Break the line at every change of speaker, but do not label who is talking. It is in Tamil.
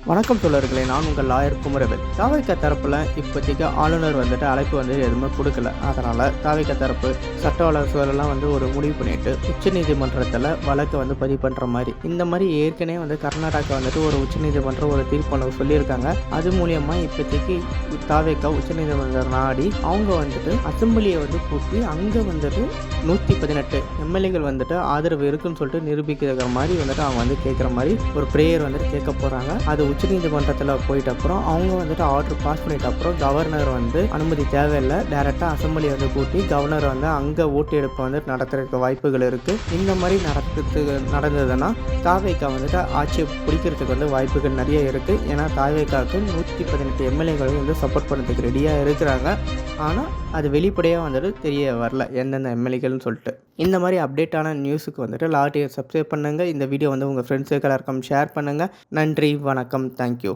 வணக்கம் தோழர்களே, நான் உங்கள் லாயர் குமரவேல். தாவேகா தரப்பில் இப்போதைக்கு ஆளுநர் அழைப்பு எதுவுமே கொடுக்கல. அதனால் தாவேகா தரப்பு சட்ட வல்லுநர்கள்லாம் ஒரு முடிவு பண்ணிட்டு உச்சநீதிமன்றத்தில் வழக்கை பதிவு பண்ணுற மாதிரி இந்த மாதிரி ஏற்கனவே கர்நாடகா ஒரு உச்சநீதிமன்றம் ஒரு தீர்ப்பு சொல்லியிருக்காங்க. அது மூலியமாக இப்போதைக்கு தாவேகா உச்சநீதிமன்றம் நாடி அவங்க அசம்பிளியை கூட்டி அங்கே 118 எம்எல்ஏகள் ஆதரவு இருக்குன்னு சொல்லிட்டு நிரூபிக்கிற மாதிரி அவங்க கேட்குற மாதிரி ஒரு ப்ரேயர் கேட்க போகிறாங்க. அது உச்சநீதிமன்றத்தில் போயிட்ட அப்புறம் அவங்க ஆர்டர் பாஸ் பண்ணிட்ட அப்புறம் கவர்னர் அனுமதி தேவையில்லை, டைரெக்டாக அசம்பிளி கூட்டி கவர்னர் அங்கே ஓட்டு எடுப்பு நடத்துறதுக்கு வாய்ப்புகள் இருக்குது. இந்த மாதிரி நடந்ததுன்னா தாவேகா ஆட்சியை பிடிக்கிறதுக்கு வாய்ப்புகள் நிறைய இருக்குது. ஏன்னா தாவேகாவுக்கு 118 எம்எல்ஏகள் சப்போர்ட் பண்ணுறதுக்கு ரெடியாக இருக்கிறாங்க. ஆனால் அது வெளிப்படையாக தெரிய வரல எந்தெந்த எம்எல்ஏகள்னு சொல்லிட்டு. இந்த மாதிரி அப்டேட்டான நியூஸுக்கு லாட்டியை சப்ஸ்கிரைப் பண்ணுங்கள். இந்த வீடியோ உங்கள் ஃப்ரெண்ட்ஸுக்கு எல்லாருக்கும் ஷேர் பண்ணுங்கள். நன்றி, வணக்கம், தேங்க்யூ.